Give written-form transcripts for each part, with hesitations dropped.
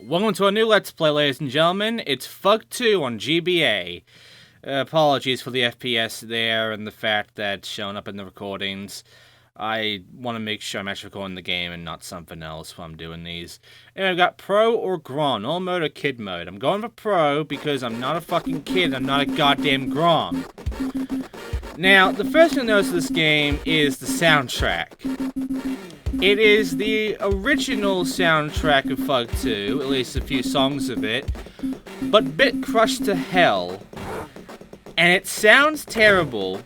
Welcome to a new Let's Play, ladies and gentlemen. It's THUG1 on GBA. Apologies for the FPS there and the fact that it's showing up in the recordings. I want to make sure I'm actually recording the game and not something else while I'm doing these. And I've got Pro or Grom, normal mode or Kid mode. I'm going for Pro because I'm not a fucking kid, I'm not a goddamn Grom. Now, the first thing to notice of this game is the soundtrack. It is the original soundtrack of THUG2, at least a few songs of it, but bit crushed to hell. And it sounds terrible.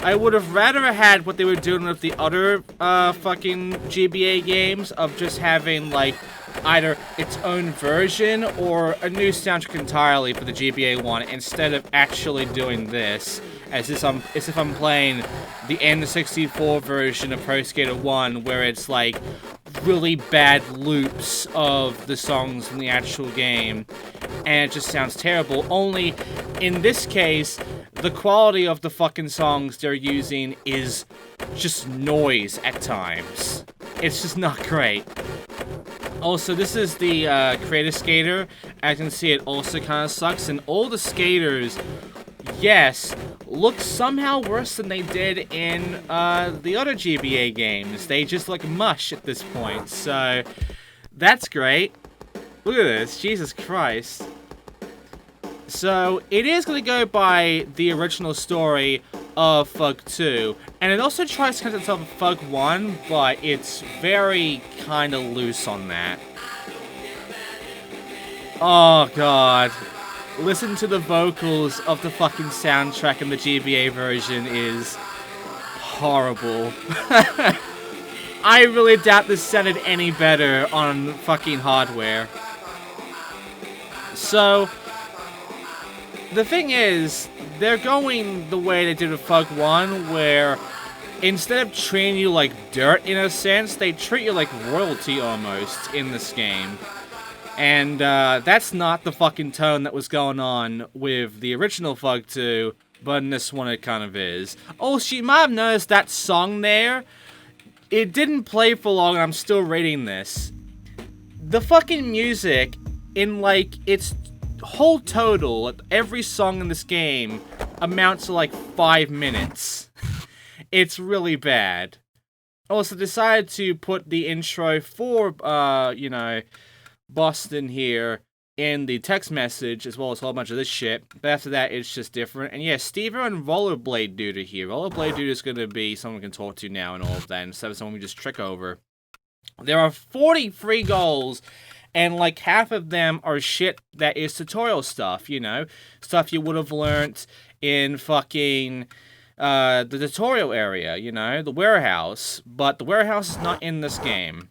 I would have rather had what they were doing with the other fucking GBA games of just having like either its own version or a new soundtrack entirely for the GBA one instead of actually doing this. As if I'm playing the N64 version of Pro Skater 1, where it's like really bad loops of the songs from the actual game, and it just sounds terrible. Only, in this case, the quality of the fucking songs they're using is just noise at times. It's just not great. Also, this is the Creator Skater. As you can see, it also kind of sucks, and all the skaters, yes, look somehow worse than they did in the other GBA games. They just look mush at this point, so that's great. Look at this, Jesus Christ. So, it is going to go by the original story of THUG2, and it also tries to connect itself with THUG1, but it's very kind of loose on that. Oh god. Listen to the vocals of the fucking soundtrack in the GBA version is horrible. I really doubt this sounded any better on fucking hardware. So, the thing is, they're going the way they did with THUG1, where instead of treating you like dirt in a sense, they treat you like royalty almost in this game. And that's not the fucking tone that was going on with the original THUG2, but in this one it kind of is. Oh, you might have noticed that song there. It didn't play for long and I'm still rating this. The fucking music, in like its whole total, every song in this game amounts to like 5 minutes. It's really bad. Also decided to put the intro for, you know, Boston here in the text message, as well as a whole bunch of this shit. But after that, it's just different. And yeah, Steve-O and Rollerblade Dude are here. Rollerblade Dude is going to be someone we can talk to now and all of that, instead of someone we just trick over. There are 43 goals, and like half of them are shit that is tutorial stuff, you know? Stuff you would have learned in fucking the tutorial area, you know? The warehouse. But the warehouse is not in this game.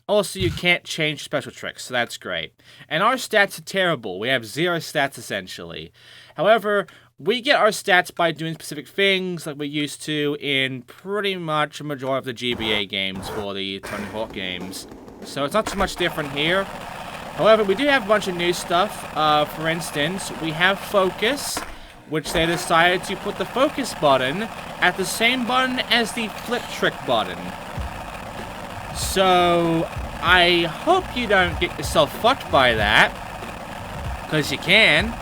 Also, you can't change special tricks, so that's great. And our stats are terrible. We have 0 stats, essentially. However, we get our stats by doing specific things like we used to in pretty much a majority of the GBA games for the Tony Hawk games. So it's not too much different here. However, we do have a bunch of new stuff. For instance, we have Focus, which they decided to put the Focus button at the same button as the Flip Trick button. So, I hope you don't get yourself fucked by that, because you can.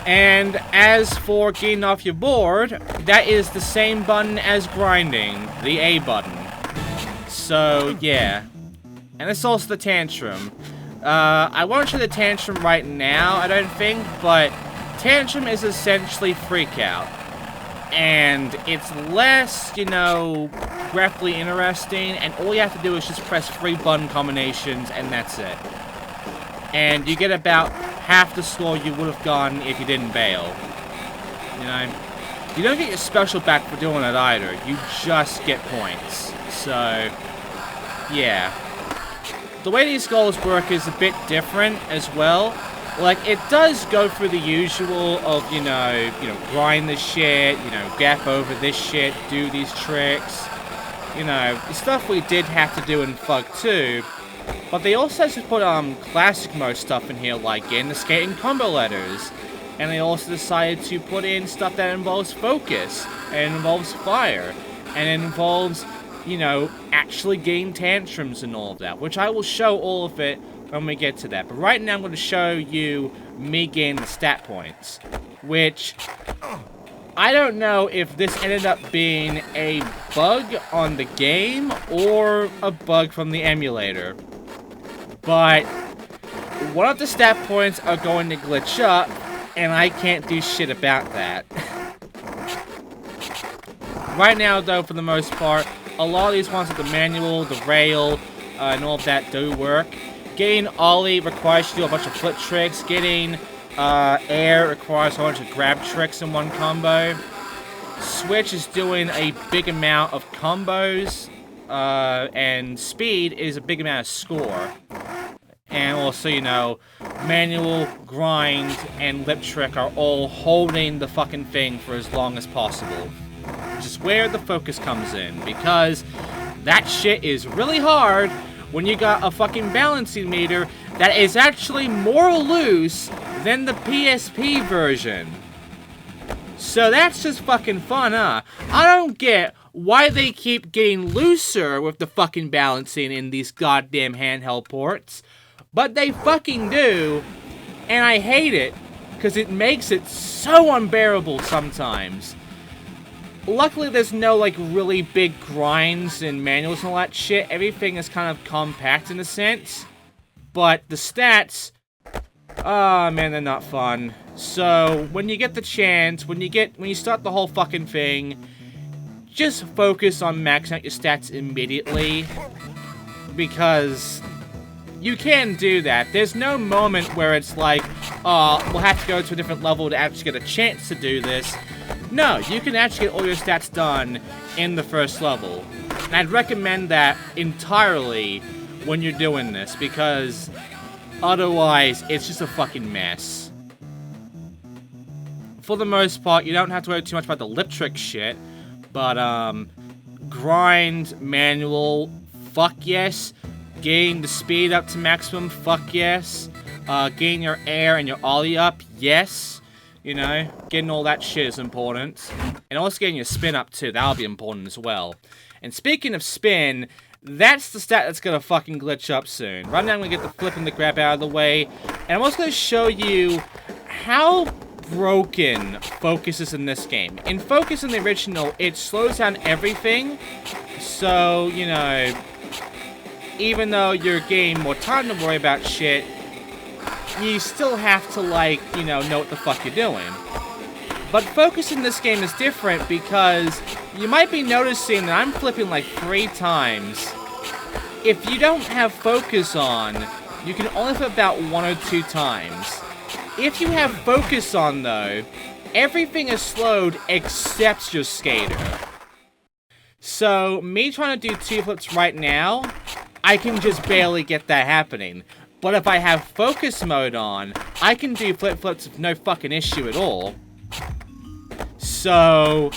And as for getting off your board, that is the same button as grinding, the A button. So, yeah. And it's also the tantrum. I won't show the tantrum right now, I don't think, but tantrum is essentially freak out. And it's less, you know, graphically interesting, and all you have to do is just press 3 button combinations, and that's it. And you get about half the score you would have gotten if you didn't bail. You know? You don't get your special back for doing it either, you just get points. So, yeah. The way these goals work is a bit different as well. Like, it does go through the usual of, you know, grind this shit, you know, gap over this shit, do these tricks. You know, the stuff we did have to do in THUG2. But they also just put, classic mode stuff in here, like getting the skating combo letters. And they also decided to put in stuff that involves focus, and involves fire, and it involves, you know, actually getting tantrums and all of that. Which I will show all of it when we get to that. But right now I'm going to show you me gaining the stat points, which I don't know if this ended up being a bug on the game or a bug from the emulator. But one of the stat points are going to glitch up, and I can't do shit about that. Right now, though, for the most part, a lot of these ones with the manual, the rail, and all of that do work. Getting ollie requires you to do a bunch of flip tricks. Getting air requires a bunch of grab tricks in one combo. Switch is doing a big amount of combos, and speed is a big amount of score. And also, you know, manual, grind, and lip trick are all holding the fucking thing for as long as possible. Which is where the focus comes in, because that shit is really hard when you got a fucking balancing meter that is actually more loose than the PSP version. So that's just fucking fun, huh? I don't get why they keep getting looser with the fucking balancing in these goddamn handheld ports, but they fucking do, and I hate it, because it makes it so unbearable sometimes. Luckily, there's no, like, really big grinds and manuals and all that shit. Everything is kind of compact in a sense. But the stats, oh man, they're not fun. So, when you get the chance, when you start the whole fucking thing, just focus on maxing out your stats immediately. Because you can do that. There's no moment where it's like, oh, we'll have to go to a different level to actually get a chance to do this. No, you can actually get all your stats done in the first level. And I'd recommend that entirely when you're doing this, because otherwise, it's just a fucking mess. For the most part, you don't have to worry too much about the lip trick shit, but, grind, manual, fuck yes. Getting the speed up to maximum, fuck yes. Getting your air and your ollie up, yes. You know, getting all that shit is important. And also getting your spin up too, that'll be important as well. And speaking of spin, that's the stat that's gonna fucking glitch up soon. Right now I'm gonna get the flip and the grab out of the way. And I'm also gonna show you how broken Focus is in this game. In Focus in the original, it slows down everything. So, you know, even though you're getting more time to worry about shit, you still have to, like, you know what the fuck you're doing. But Focus in this game is different because you might be noticing that I'm flipping like 3 times. If you don't have Focus on, you can only flip about 1 or 2 times. If you have Focus on, though, everything is slowed except your skater. So, me trying to do 2 flips right now, I can just barely get that happening. But if I have Focus mode on, I can do flip-flips with no fucking issue at all. So,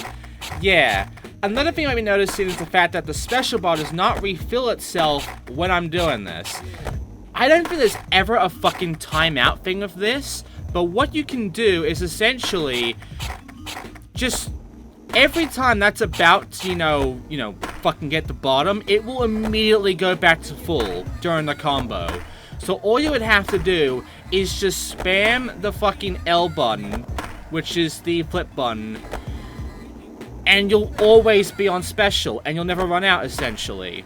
yeah. Another thing you might be noticing is the fact that the special bar does not refill itself when I'm doing this. I don't think there's ever a fucking timeout thing of this, but what you can do is essentially just every time that's about to, you know, fucking get the bottom, it will immediately go back to full during the combo. So all you would have to do is just spam the fucking L button, which is the flip button, and you'll always be on special, and you'll never run out, essentially.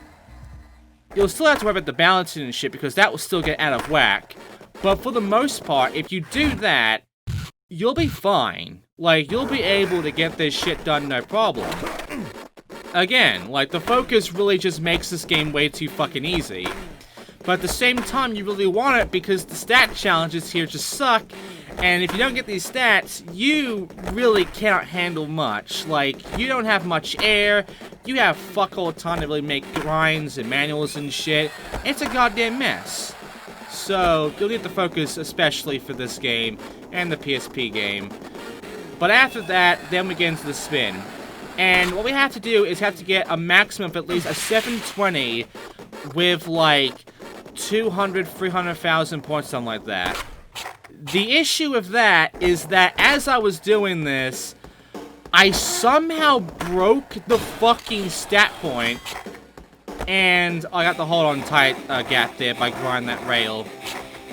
You'll still have to worry about the balancing and shit, because that will still get out of whack. But for the most part, if you do that, you'll be fine. Like, you'll be able to get this shit done no problem. Again, like, the Focus really just makes this game way too fucking easy. But at the same time, you really want it because the stat challenges here just suck. And if you don't get these stats, you really cannot handle much. Like, you don't have much air, you have fuck all the time to really make grinds and manuals and shit. It's a goddamn mess. So, you'll need the Focus especially for this game and the PSP game. But after that, then we get into the spin. And what we have to do is have to get a maximum of at least a 720 with like 200, 300,000 points, something like that. The issue with that is that as I was doing this, I somehow broke the fucking stat point and I got the hold on tight gap there by grinding that rail.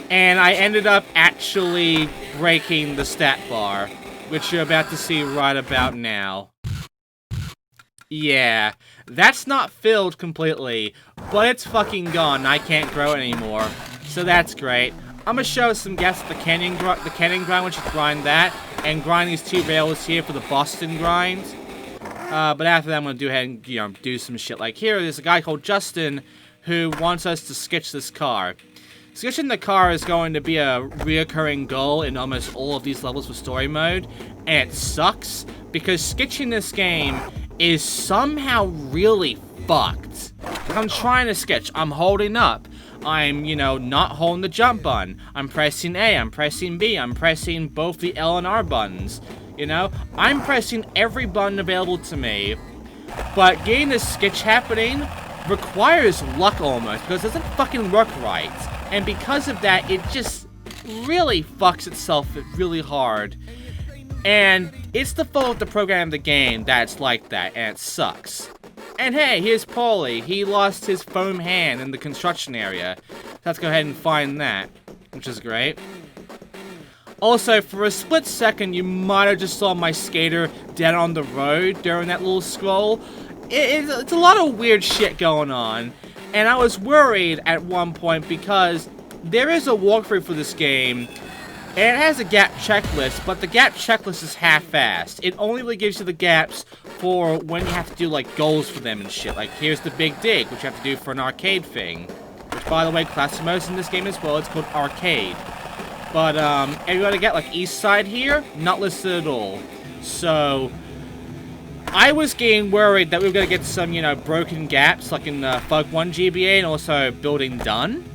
And I ended up actually breaking the stat bar, which you're about to see right about now. Yeah, that's not filled completely, but it's fucking gone. I can't grow it anymore, so that's great. I'm gonna show some gaps at the canyon grind, which is grind that, and grind these 2 rails here for the Boston grind. But after that, I'm gonna do ahead and do some shit. Like here, there's a guy called Justin who wants us to sketch this car. Sketching the car is going to be a reoccurring goal in almost all of these levels for story mode, and it sucks because sketching this game is somehow really fucked. Like I'm trying to sketch, I'm holding up, I'm, not holding the jump button, I'm pressing A, I'm pressing B, I'm pressing both the L and R buttons, I'm pressing every button available to me, but getting this sketch happening requires luck almost, because it doesn't fucking work right, and because of that, it just really fucks itself really hard. And it's the fault of the program of the game that's like that, and it sucks. And hey, here's Paulie. He lost his foam hand in the construction area. Let's go ahead and find that, which is great. Also, for a split second, you might have just saw my skater dead on the road during that little scroll. It's a lot of weird shit going on. And I was worried at one point because there is a walkthrough for this game. And it has a gap checklist, but the gap checklist is half-assed. It only really gives you the gaps for when you have to do, like, goals for them and shit. Like, here's the Big Dig, which you have to do for an arcade thing. Which, by the way, classic modes in this game as well. It's called Arcade. But, if you want to get, like, East Side here, not listed at all. So, I was getting worried that we were going to get some, broken gaps, like in THUG1 GBA and also Building Done.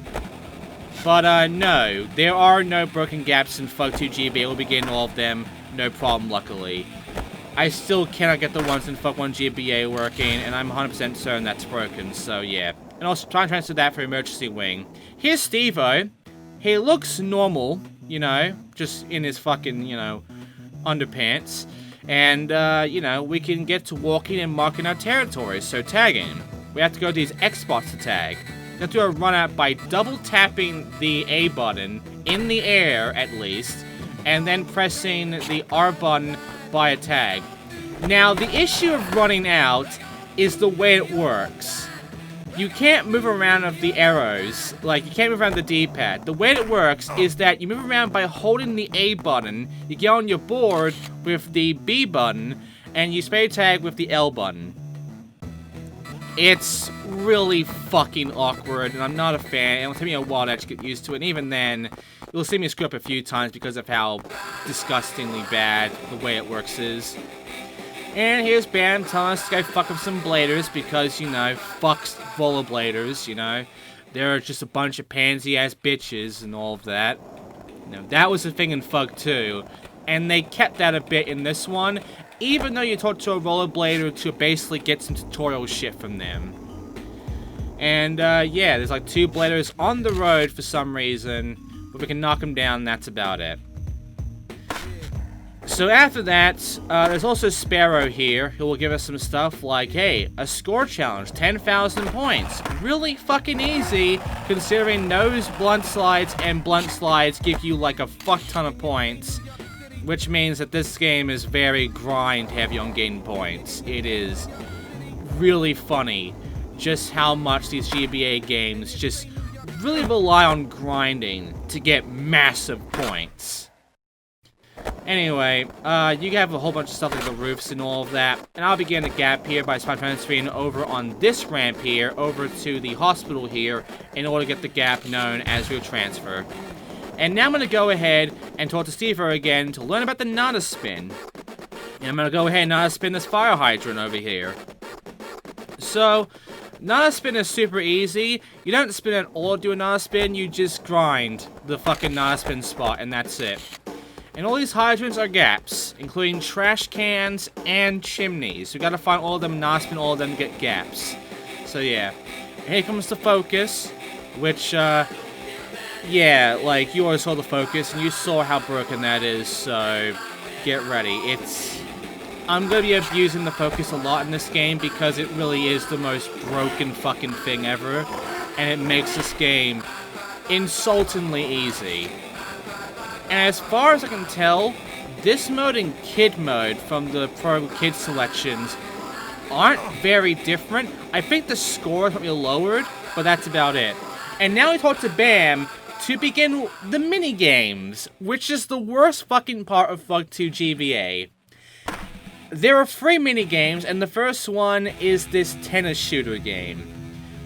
But, no, there are no broken gaps in THUG2 GBA. We'll be getting all of them, no problem, luckily. I still cannot get the ones in THUG1 GBA working, and I'm 100% certain that's broken, so yeah. And also, try and transfer that for Emergency Wing. Here's Steve-O. He looks normal, just in his fucking, underpants. And, we can get to walking and marking our territories, so tagging. We have to go to these X spots to tag. You have to do a run out by double tapping the A button, in the air at least, and then pressing the R button by a tag. Now, the issue of running out is the way it works. You can't move around with the arrows, like, you can't move around the D-pad. The way it works is that you move around by holding the A button, you get on your board with the B button, and you spray tag with the L button. It's really fucking awkward, and I'm not a fan. It'll take me a while to actually get used to it, and even then, you'll see me screw up a few times because of how disgustingly bad the way it works is. And here's Bam telling us to go fuck up some bladers because, fucks rollerbladers, They're just a bunch of pansy-ass bitches and all of that. That was the thing in THUG 2, and they kept that a bit in this one, even though you talk to a rollerblader to basically get some tutorial shit from them. And, yeah, there's like 2 bladers on the road for some reason, but we can knock them down, and that's about it. So after that, there's also Sparrow here, who will give us some stuff like, hey, a score challenge, 10,000 points. Really fucking easy, considering nose blunt slides and blunt slides give you like a fuck ton of points. Which means that this game is very grind heavy on getting points. It is really funny just how much these GBA games just really rely on grinding to get massive points. Anyway, you have a whole bunch of stuff like the roofs and all of that, and I'll begin a gap here by transferring over on this ramp here over to the hospital here in order to get the gap known as your transfer. And now I'm going to go ahead and talk to Steve-O again to learn about the Nana Spin. And I'm going to go ahead and Nana Spin this fire hydrant over here. So, Nana Spin is super easy. You don't spin at all to do a Nana Spin, you just grind the fucking Nana Spin spot, and that's it. And all these hydrants are gaps, including trash cans and chimneys. We gotta find all of them, Nana Spin all of them to get gaps. So yeah. And here comes the focus, which, yeah, like, you already saw the focus, and you saw how broken that is, so get ready. I'm gonna be abusing the focus a lot in this game because it really is the most broken fucking thing ever, and it makes this game insultingly easy. And as far as I can tell, this mode and Kid mode from the Pro Kid selections aren't very different. I think the scores might be lowered, but that's about it. And now we talk to Bam to begin the mini games, which is the worst fucking part of THUG1 GBA. There are 3 mini games, and the first one is this tennis shooter game.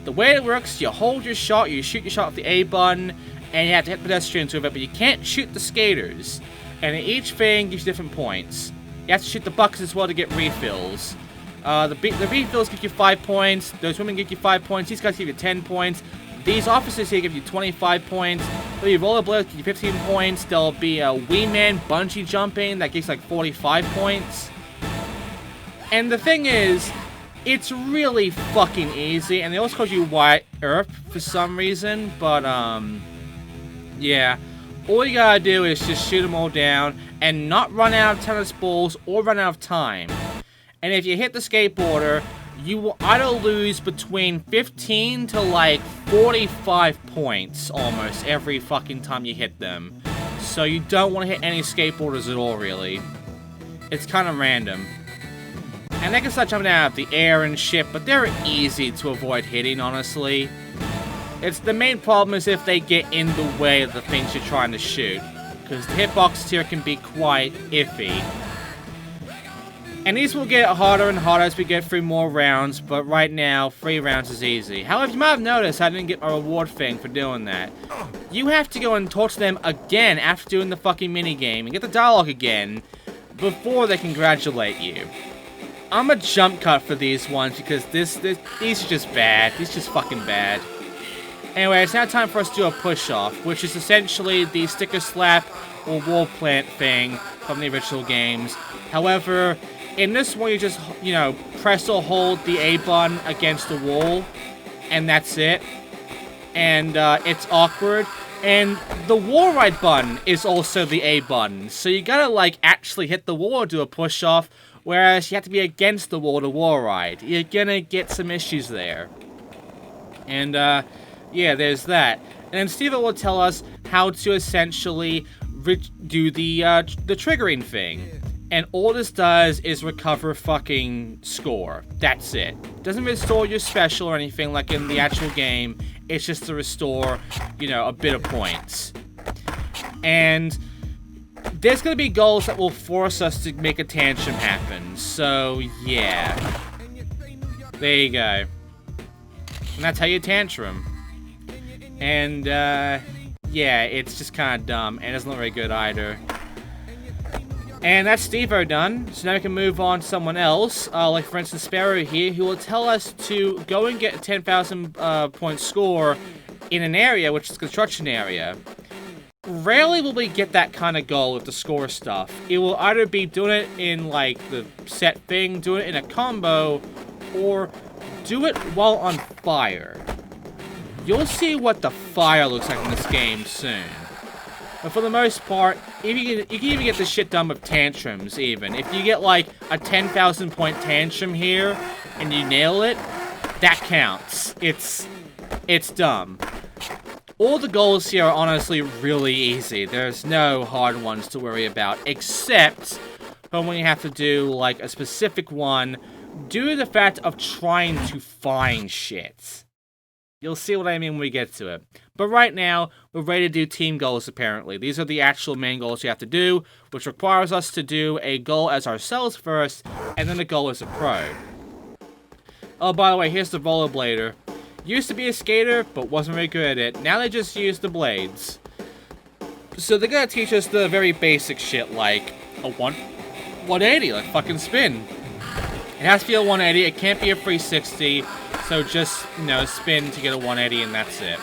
The way it works, you hold your shot, you shoot your shot with the A button, and you have to hit pedestrians with it, but you can't shoot the skaters. And each thing gives you different points. You have to shoot the buckets as well to get refills. The refills give you 5 points, those women give you 5 points, these guys give you 10 points. These officers here give you 25 points. There'll be rollerblades give you 15 points. There'll be a Wii Man bungee jumping that gives like 45 points. And the thing is, it's really fucking easy, and they also call you White Earth for some reason, but yeah. All you gotta do is just shoot them all down and not run out of tennis balls or run out of time. And if you hit the skateboarder, you will either lose between 15 to like 45 points almost every fucking time you hit them. So you don't want to hit any skateboarders at all, really. It's kind of random. And they can start jumping out of the air and shit, but they're easy to avoid hitting, honestly. It's the main problem is if they get in the way of the things you're trying to shoot, because the hitboxes here can be quite iffy. And these will get harder and harder as we get through more rounds, but right now, 3 rounds is easy. However, you might have noticed I didn't get a reward thing for doing that. You have to go and talk to them again after doing the fucking minigame and get the dialogue again before they congratulate you. I'm a jump cut for these ones because these are just bad. These are just fucking bad. Anyway, it's now time for us to do a push-off, which is essentially the sticker slap or wall plant thing from the original games. However, in this one you just, you know, press or hold the A button against the wall, and that's it. And it's awkward. And the wall ride button is also the A button, so you gotta, like, actually hit the wall to do a push-off, whereas you have to be against the wall to wall ride. You're gonna get some issues there. And, yeah, there's that. And then Steven will tell us how to essentially do the triggering thing. And all this does is recover fucking score. That's it. Doesn't restore your special or anything like in the actual game. It's just to restore, you know, a bit of points. And there's gonna be goals that will force us to make a tantrum happen. So, yeah. There you go. And that's how you tantrum. And, yeah, it's just kind of dumb, and it's not very good either. And that's Steve-O done, so now we can move on to someone else, like for instance Sparrow here, who will tell us to go and get a 10,000 point score in an area, which is the construction area. Rarely will we get that kind of goal with the score stuff. It will either be doing it in, like, the set thing, doing it in a combo, or do it while on fire. You'll see what the fire looks like in this game soon. But for the most part, you can even get this shit done with tantrums, even. If you get, like, a 10,000 point tantrum here, and you nail it, that counts. It's dumb. All the goals here are honestly really easy. There's no hard ones to worry about, except for when you have to do, like, a specific one due to the fact of trying to find shit. You'll see what I mean when we get to it. But right now, we're ready to do team goals, apparently. These are the actual main goals you have to do, which requires us to do a goal as ourselves first, and then a goal as a pro. Oh, by the way, here's the rollerblader. Used to be a skater, but wasn't very good at it. Now they just use the blades. So they're gonna teach us the very basic shit, like a 180, like fucking spin. It has to be a 180, it can't be a 360, so just, you know, spin to get a 180 and that's it.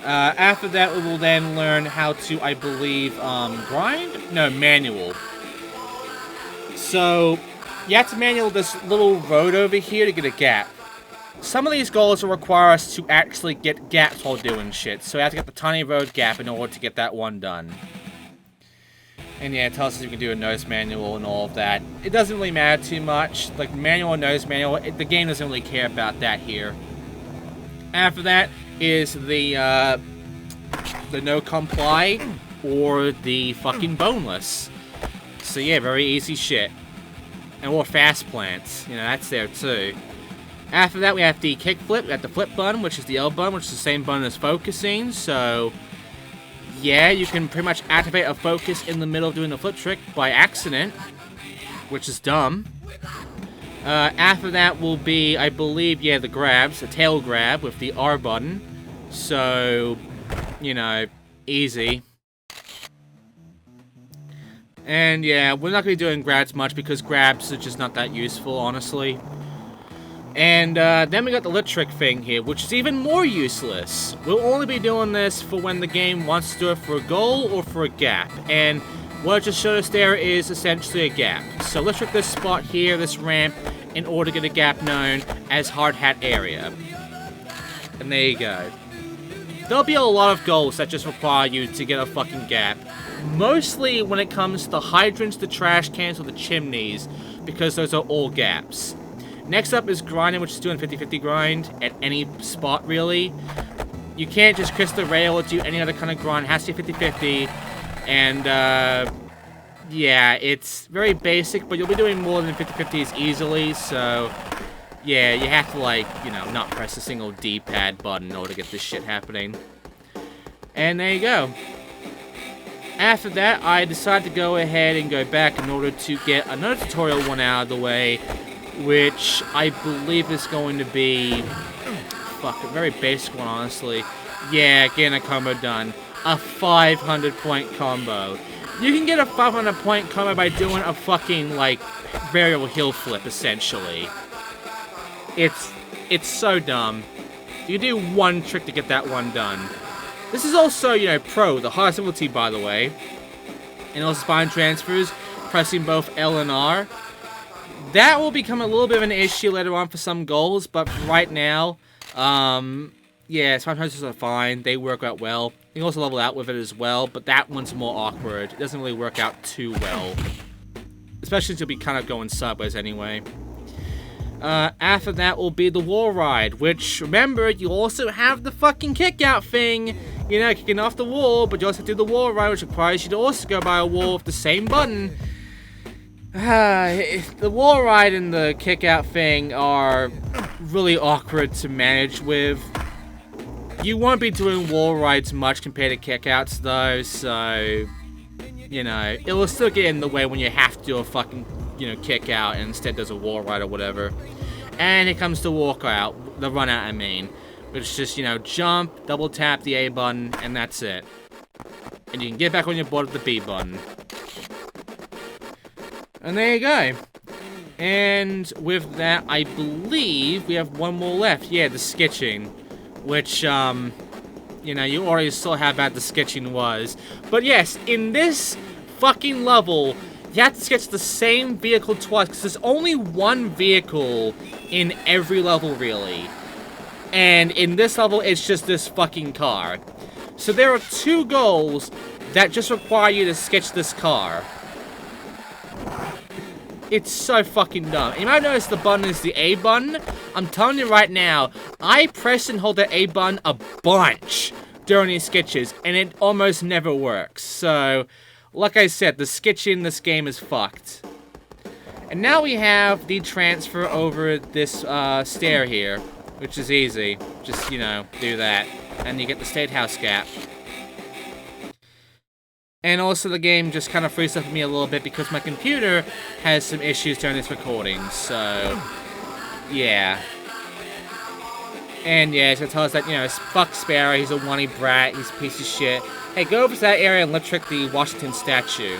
After that, we will then learn how to, I believe, grind? No, manual. So, you have to manual this little road over here to get a gap. Some of these goals will require us to actually get gaps while doing shit, so we have to get the tiny road gap in order to get that one done. And yeah, it tells us you can do a nose manual and all of that. It doesn't really matter too much. Like, manual or nose manual, the game doesn't really care about that here. After that is the no comply or the fucking boneless. So yeah, very easy shit. And or fast plants, you know, that's there too. After that we have the kickflip, we have the flip button, which is the L button, which is the same button as focusing, so yeah, you can pretty much activate a focus in the middle of doing the flip trick by accident, which is dumb. After that will be, I believe, yeah, the grabs, a tail grab with the R button, so, you know, easy. And yeah, we're not going to be doing grabs much because grabs are just not that useful, honestly. And then we got the lip trick thing here, which is even more useless. We'll only be doing this for when the game wants to do it for a goal or for a gap. And what it just showed us there is essentially a gap. So let's trick this spot here, this ramp, in order to get a gap known as Hard Hat Area. And there you go. There'll be a lot of goals that just require you to get a fucking gap. Mostly when it comes to the hydrants, the trash cans, or the chimneys, because those are all gaps. Next up is grinding, which is doing 50-50 grind at any spot, really. You can't just kiss the rail or do any other kind of grind. It has to be 50-50. And, yeah, it's very basic, but you'll be doing more than 50-50s easily, so yeah, you have to, like, you know, not press a single D-pad button in order to get this shit happening. And there you go. After that, I decided to go ahead and go back in order to get another tutorial one out of the way, which I believe is going to be, fuck, a very basic one, honestly. Yeah, getting a combo done. A 500-point combo. You can get a 500-point combo by doing a fucking, like, variable heel flip, essentially. It's so dumb. You do one trick to get that one done. This is also, you know, Pro, the hardest difficulty, by the way. And also spine transfers, pressing both L and R. That will become a little bit of an issue later on for some goals, but right now, yeah, spine transfers are fine. They work out well. You can also level out with it as well, but that one's more awkward. It doesn't really work out too well. Especially since you'll be kind of going sideways anyway. After that will be the wall ride, which, remember, you also have the fucking kick-out thing. You know, kicking off the wall, but you also do the wall ride, which requires you to also go by a wall with the same button. The wall ride and the kick-out thing are really awkward to manage with. You won't be doing wall rides much compared to kick-outs, though, so, you know, it will still get in the way when you have to do a fucking, you know, kick-out and instead does a wall ride or whatever. And it comes to walk-out, the run-out, I mean. Which is just, you know, jump, double tap the A button, and that's it. And you can get back on your board with the B button. And there you go. And with that, I believe we have one more left. Yeah, the sketching. Which, you know, you already saw how bad the sketching was. But yes, in this fucking level, you have to sketch the same vehicle twice, because there's only one vehicle in every level, really. And in this level, it's just this fucking car. So there are two goals that just require you to sketch this car. It's so fucking dumb. You might notice the button is the A button. I'm telling you right now, I press and hold the A button a bunch during these sketches, and it almost never works. So, like I said, the sketching in this game is fucked. And now we have the transfer over this stair here, which is easy. Just, you know, do that. And you get the State House gap. And also the game just kind of frees up me a little bit because my computer has some issues during this recording, so yeah. And yeah, it's gonna tell us that, you know, fuck Sparrow, he's a whiny brat, he's a piece of shit. Hey, go over to that area and lip trick the Washington statue.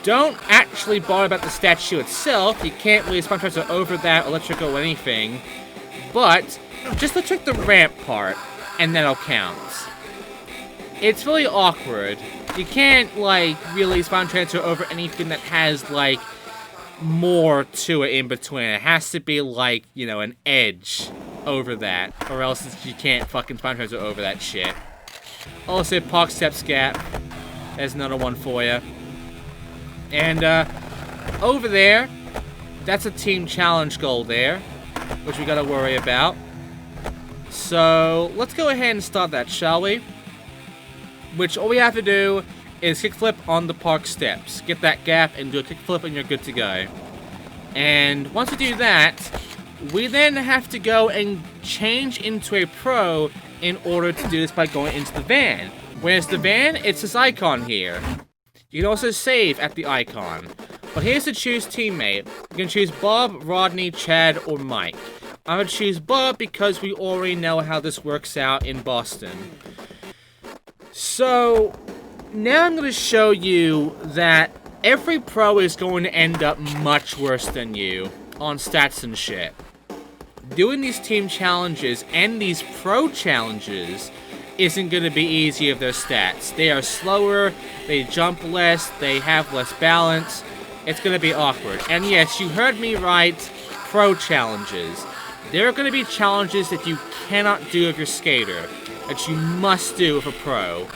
Don't actually bother about the statue itself, you can't really spun transfer over that or lip trick or anything, but just lip trick the ramp part, and that'll count. It's really awkward. You can't, like, really spawn transfer over anything that has, like, more to it in between. It has to be, like, you know, an edge over that. Or else you can't fucking spawn transfer over that shit. Also, Park Steps Gap. There's another one for you. And over there, that's a team challenge goal there, which we gotta worry about. So let's go ahead and start that, shall we? Which all we have to do is kickflip on the park steps. Get that gap and do a kickflip and you're good to go. And once we do that, we then have to go and change into a pro in order to do this by going into the van. Where's the van? It's this icon here. You can also save at the icon. But here's to choose teammate. You can choose Bob, Rodney, Chad, or Mike. I'm gonna choose Bob because we already know how this works out in Boston. So, now I'm gonna show you that every pro is going to end up much worse than you on stats and shit. Doing these team challenges and these pro challenges isn't going to be easy of their stats. They are slower, they jump less, they have less balance. It's going to be awkward. And yes, you heard me right, pro challenges. There are going to be challenges that you cannot do with your skater, that you must do with a pro.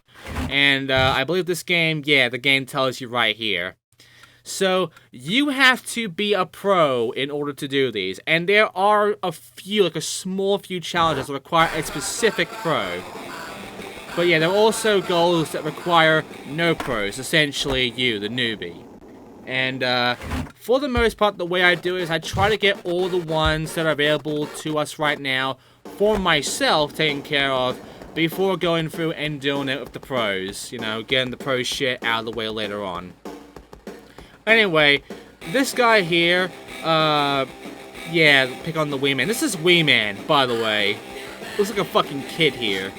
And I believe this game, yeah, the game tells you right here. So, you have to be a pro in order to do these. And there are a few, like a small few challenges that require a specific pro. But yeah, there are also goals that require no pros, essentially you, the newbie. And for the most part, the way I do it is I try to get all the ones that are available to us right now for myself taken care of before going through and doing it with the pros. You know, getting the pro shit out of the way later on. Anyway, this guy here, yeah, pick on the Wee Man. This is Wee Man, by the way. Looks like a fucking kid here.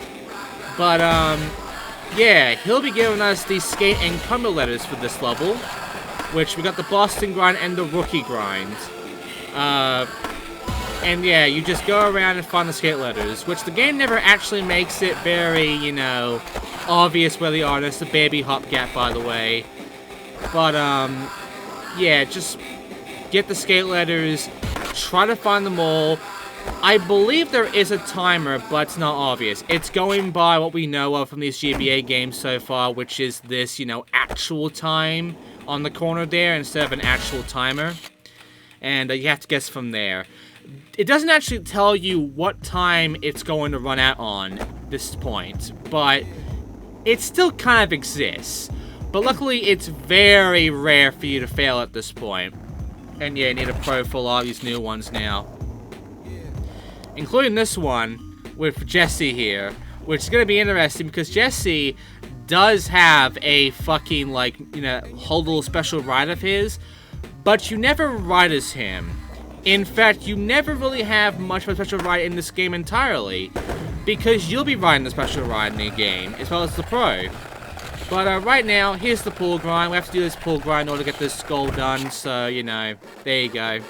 But, yeah, he'll be giving us the skate and combo letters for this level, which we got the Boston grind and the rookie grind. And yeah, you just go around and find the skate letters, which the game never actually makes it very, you know, obvious where they are. There's the baby hop gap, by the way. But, yeah, just get the skate letters, try to find them all. I believe there is a timer, but it's not obvious. It's going by what we know of from these GBA games so far, which is this, you know, actual time on the corner there instead of an actual timer. And you have to guess from there. It doesn't actually tell you what time it's going to run out on this point, but it still kind of exists. But luckily, it's very rare for you to fail at this point. And yeah, you need a pro for a lot of these new ones now. Including this one with Jesse here, which is going to be interesting because Jesse does have a fucking, like, you know, whole little special ride of his, but you never ride as him. In fact, you never really have much of a special ride in this game entirely, because you'll be riding the special ride in the game, as well as the pro. But right now, here's the pool grind. We have to do this pool grind in order to get this goal done, so, you know, there you go.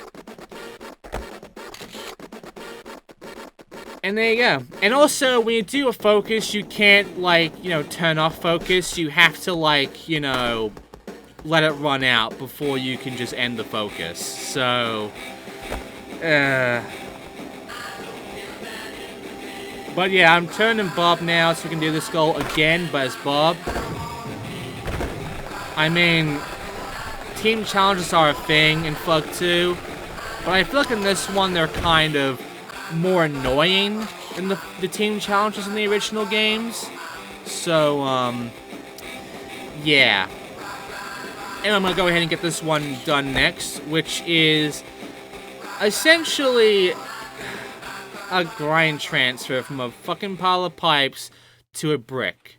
And there you go. And also, when you do a focus, you can't, like, you know, turn off focus. You have to, like, you know, let it run out before you can just end the focus. So, but yeah, I'm turning Bob now so we can do this goal again, but as Bob. I mean, team challenges are a thing in THUG2, but I feel like in this one they're kind of more annoying than the team challenges in the original games. So, yeah. And I'm gonna go ahead and get this one done next, which is essentially a grind transfer from a fucking pile of pipes to a brick.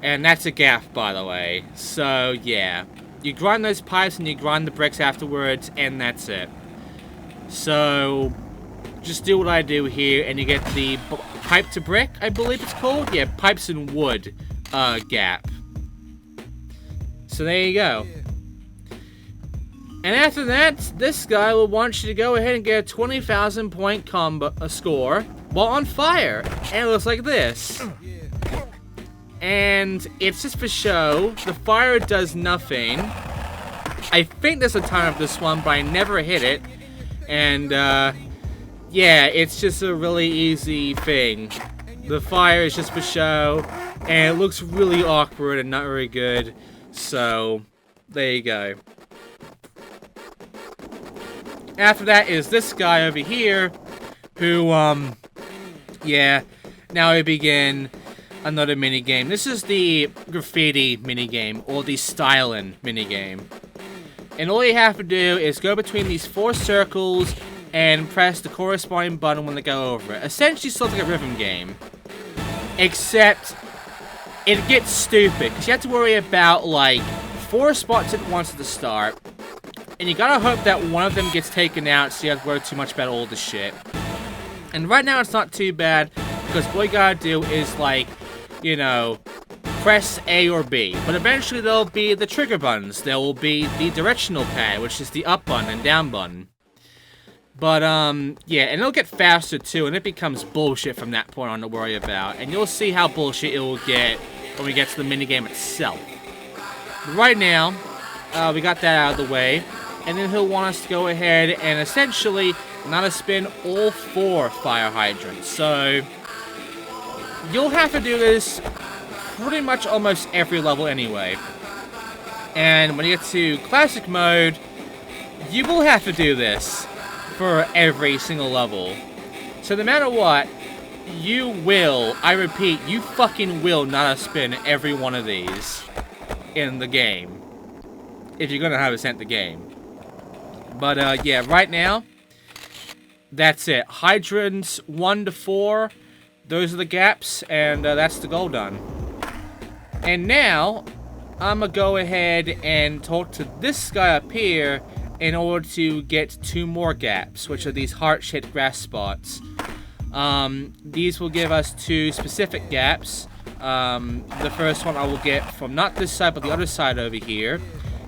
And that's a gaff, by the way. So, yeah. You grind those pipes and you grind the bricks afterwards, and that's it. So, just do what I do here, and you get the pipe to brick, I believe it's called? Yeah, pipes and wood gap. So there you go. And after that, this guy will want you to go ahead and get a 20,000 point combo score while on fire. And it looks like this. And it's just for show. The fire does nothing. I think there's a timer of this one, but I never hit it. And, yeah, it's just a really easy thing. The fire is just for show, and it looks really awkward and not very good. So, There you go. After that is this guy over here, who, yeah, now we begin another minigame. This is the Graffiti minigame, or the Styling minigame. And all you have to do is go between these 4 circles and press the corresponding button when they go over it. Essentially, it's like a rhythm game. Except, it gets stupid, because you have to worry about, like, 4 spots at once at the start. And you gotta hope that one of them gets taken out, so you have to worry too much about all the shit. And right now, it's not too bad, because all you gotta do is, like, you know, press A or B. But eventually, there'll be the trigger buttons. There will be the directional pad, which is the up button and down button. But, yeah, and it'll get faster, too, and it becomes bullshit from that point on to worry about. And you'll see how bullshit it will get when we get to the minigame itself. But right now, we got that out of the way. And then he'll want us to go ahead and essentially not spin all 4 fire hydrants. So, you'll have to do this pretty much almost every level anyway. And when you get to classic mode, you will have to do this for every single level. So no matter what, you will, I repeat, you fucking will not spin every one of these in the game. If you're gonna have it sent the game. But yeah, right now, that's it. Hydrants 1 to 4, those are the gaps, and that's the goal done. And now, I'm gonna go ahead and talk to this guy up here in order to get 2 more gaps, which are these heart-shaped grass spots. These will give us 2 specific gaps. The first one I will get from not this side, but the other side over here.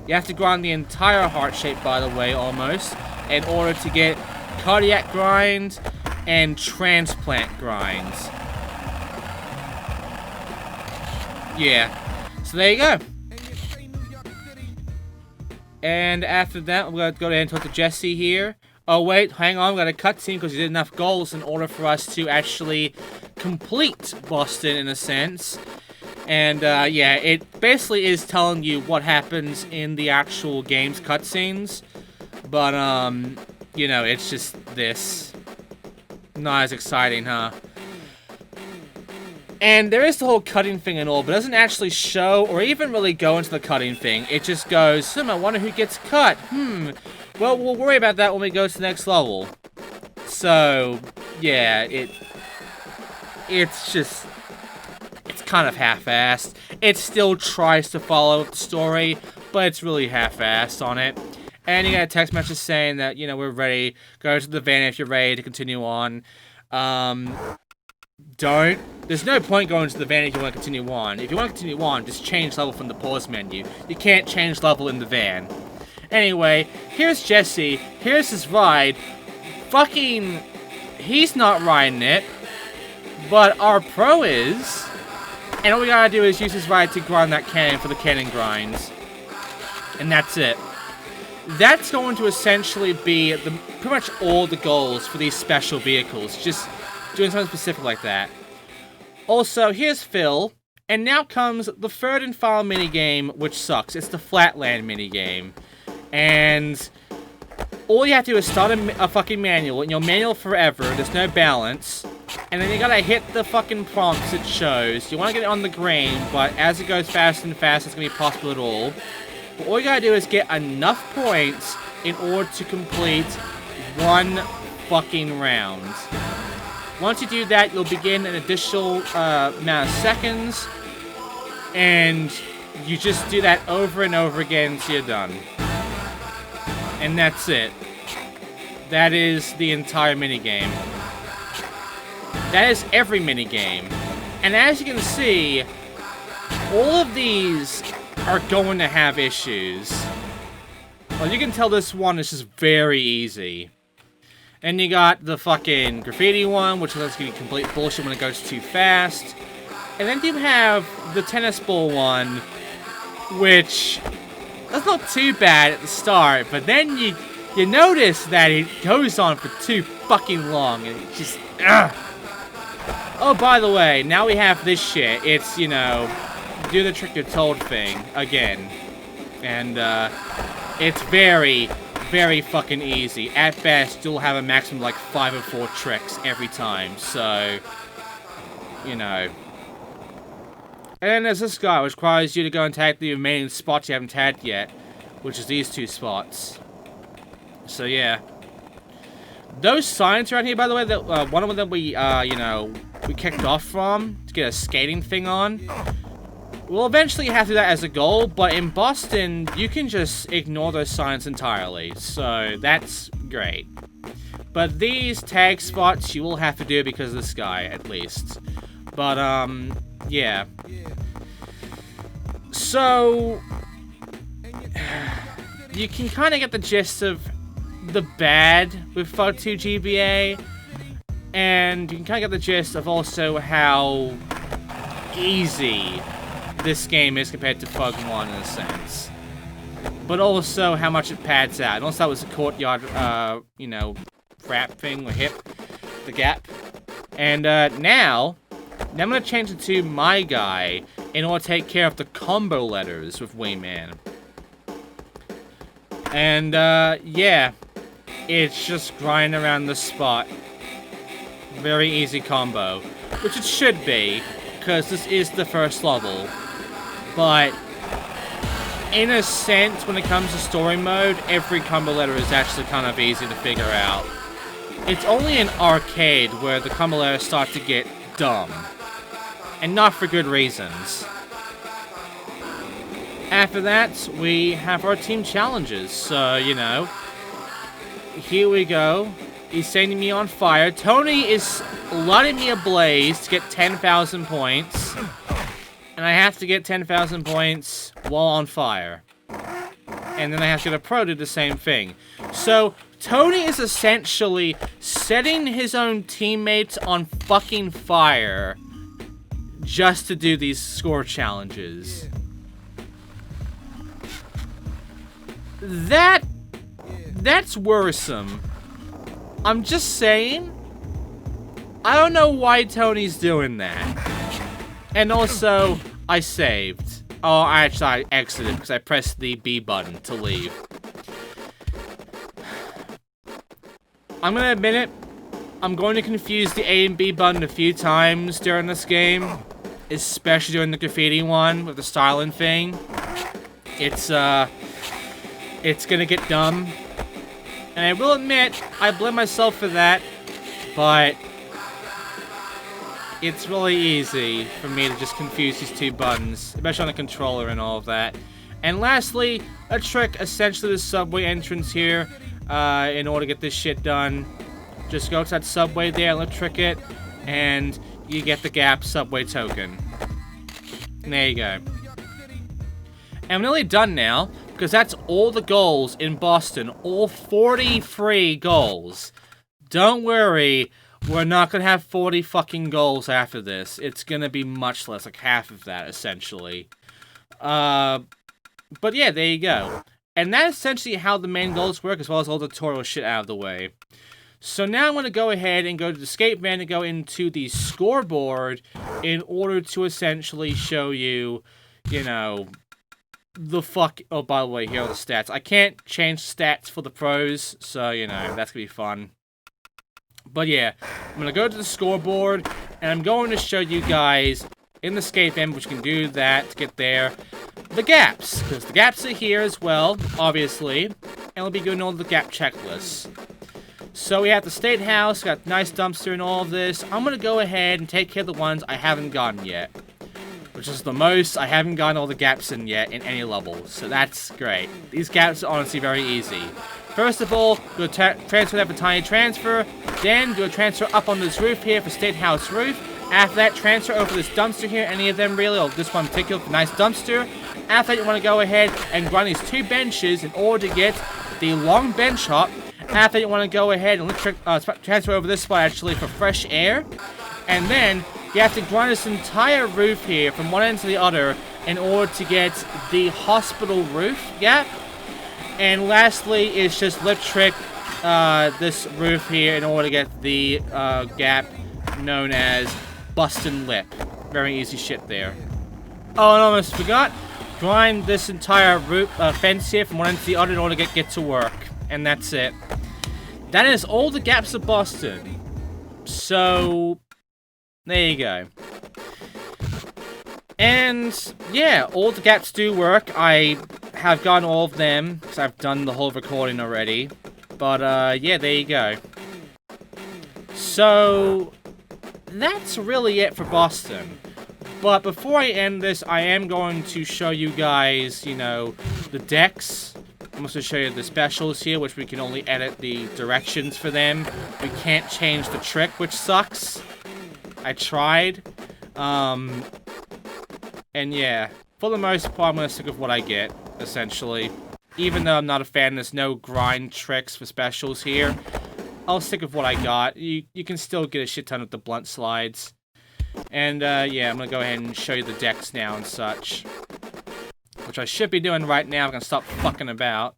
You have to grind the entire heart shape, by the way, almost, in order to get cardiac grinds and transplant grinds. Yeah. So there you go. And after that, we're going to go ahead and talk to Jesse here. Oh wait, hang on, we got a cutscene because he did enough goals in order for us to actually complete Boston in a sense. And yeah, it basically is telling you what happens in the actual game's cutscenes. But you know, it's just this. Not as exciting, huh? And there is the whole cutting thing and all, but it doesn't actually show or even really go into the cutting thing. It just goes, I wonder who gets cut. Well, we'll worry about that when we go to the next level. So, yeah, it's just, it's kind of half-assed. It still tries to follow the story, but it's really half-assed on it. And you got a text message saying that, you know, we're ready. Go to the van if you're ready to continue on. There's no point going to the van if you want to continue on. If you want to continue on, just change level from the pause menu. You can't change level in the van. Anyway, here's Jesse. Here's his ride. Fucking, he's not riding it. But our pro is. And all we gotta do is use his ride to grind that cannon for the cannon grinds. And that's it. That's going to essentially be pretty much all the goals for these special vehicles. Just doing something specific like that. Also, here's Phil. And now comes the third and final minigame, which sucks. It's the Flatland minigame. And all you have to do is start a fucking manual, and you'll manual forever, there's no balance. And then you gotta hit the fucking prompts it shows. You wanna get it on the green, but as it goes faster and faster, it's gonna be possible at all. But all you gotta do is get enough points in order to complete one fucking round. Once you do that, you'll begin an additional amount of seconds. And you just do that over and over again until you're done. And that's it. That is the entire minigame. That is every minigame. And as you can see, all of these are going to have issues. Well, you can tell this one is just very easy. And you got the fucking graffiti one, which is going to be complete bullshit when it goes too fast. And then you have the tennis ball one, which that's not too bad at the start, but then you notice that it goes on for too fucking long, and it just, ugh. Oh, by the way, now we have this shit. It's, you know, do the trick you're told thing again. And it's very, very fucking easy. At best, you'll have a maximum of like 5 or 4 tricks every time, so, you know. And then there's this guy, which requires you to go and tag the remaining spots you haven't tagged yet, which is these 2 spots. So yeah. Those signs around here, by the way, that one of them we, you know, we kicked off from to get a skating thing on. We'll eventually have to do that as a goal, but in Boston, you can just ignore those signs entirely, so that's great. But these tag spots, you will have to do because of this guy, at least. But, yeah. So, you can kind of get the gist of the bad with THUG2 GBA, and you can kind of get the gist of also how easy this game is compared to THUG1 in a sense. But also how much it pads out. And also that was a courtyard, you know, wrap thing, or hip, the gap. And now I'm going to change it to my guy in order to take care of the combo letters with Wayman. And yeah, it's just grinding around the spot. Very easy combo, which it should be, because this is the first level. But in a sense, when it comes to story mode, every combo letter is actually kind of easy to figure out. It's only in arcade where the combo letters start to get dumb. And not for good reasons. After that, we have our team challenges. So, you know, here we go. He's setting me on fire. Tony is lighting me ablaze to get 10,000 points. And I have to get 10,000 points while on fire. And then I have to get a pro to do the same thing. So, Tony is essentially setting his own teammates on fucking fire just to do these score challenges. That's worrisome. I'm just saying, I don't know why Tony's doing that. And also, I saved. Oh, actually, I exited because I pressed the B button to leave. I'm gonna admit it, I'm going to confuse the A and B button a few times during this game. Especially during the graffiti one with the styling thing. It's gonna get dumb. And I will admit, I blame myself for that, but it's really easy for me to just confuse these 2 buttons, especially on the controller and all of that. And lastly, a trick, essentially the subway entrance here, in order to get this shit done. Just go to that subway there, electric it, and you get the Gap subway token. And there you go. And I'm nearly done now, because that's all the goals in Boston. All 43 goals. Don't worry, we're not going to have 40 fucking goals after this. It's going to be much less, like half of that, essentially. But yeah, there you go. And that's essentially how the main goals work, as well as all the tutorial shit out of the way. So now I'm going to go ahead and go to the skate van and go into the scoreboard in order to essentially show you, you know, the fuck... Oh, by the way, here are the stats. I can't change stats for the pros, so, you know, that's going to be fun. But yeah, I'm going to go to the scoreboard, and I'm going to show you guys in the skate van, which can do that to get there, the gaps. Because the gaps are here as well, obviously, and we'll be doing all the gap checklists. So we have the State House, got nice dumpster and all of this. I'm going to go ahead and take care of the ones I haven't gotten yet. Which is the most I haven't gotten all the gaps in yet in any level. So that's great. These gaps are honestly very easy. First of all, do a transfer that for tiny transfer. Then do a transfer up on this roof here for State House roof. After that, transfer over this dumpster here. Any of them really, or this one in particular, for nice dumpster. After that, you want to go ahead and grind these 2 benches in order to get the long bench hop. After that, you want to go ahead and transfer over this spot actually for fresh air. And then you have to grind this entire roof here from one end to the other in order to get the hospital roof gap. And lastly is just lip trick this roof here in order to get the gap known as Bustin' Lip. Very easy shit there. Oh, and I almost forgot. grind this entire fence here from one end to the other in order to get to work. And that's it. That is all the gaps of Boston. So, there you go. And, yeah, all the gaps do work. I have gotten all of them, because I've done the whole recording already. But, yeah, there you go. So, that's really it for Boston. But before I end this, I am going to show you guys, you know, the decks. I'm going to show you the specials here, which we can only edit the directions for them. We can't change the trick, which sucks. I tried. And yeah, for the most part, I'm going to stick with what I get, essentially. Even though I'm not a fan, there's no grind tricks for specials here. I'll stick with what I got. You can still get a shit ton of the blunt slides. And, yeah, I'm going to go ahead and show you the decks now and such. Which I should be doing right now. I'm going to stop fucking about.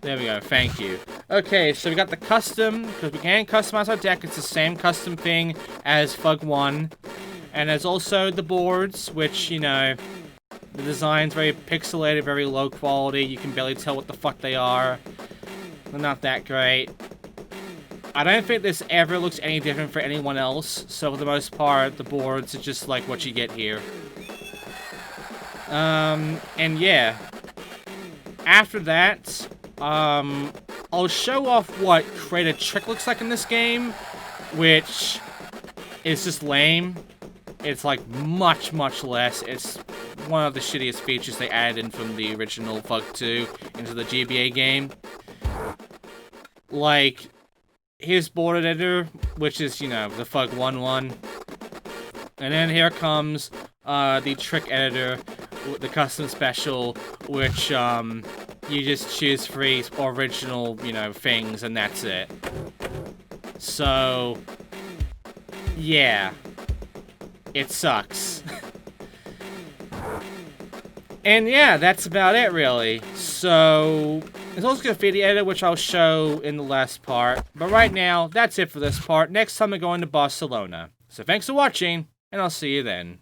There we go. Thank you. Okay, so we got the custom. Because we can customize our deck. It's the same custom thing as THUG1. And there's also the boards, which, you know, the design's very pixelated, very low quality. You can barely tell what the fuck they are. They're not that great. I don't think this ever looks any different for anyone else, so for the most part, the boards are just like what you get here. And yeah. After that, I'll show off what Create a Trick looks like in this game, which is just lame. It's like much, much less. It's one of the shittiest features they added in from the original THUG2 into the GBA game. Like, here's board editor, which is, you know, the THUG1 one. And then here comes the trick editor, the custom special, which you just choose three original, you know, things, and that's it. So, yeah. It sucks. And yeah, that's about it, really. So, there's also Graffiti editor, which I'll show in the last part. But right now, that's it for this part. Next time, we're going to Barcelona. So thanks for watching, and I'll see you then.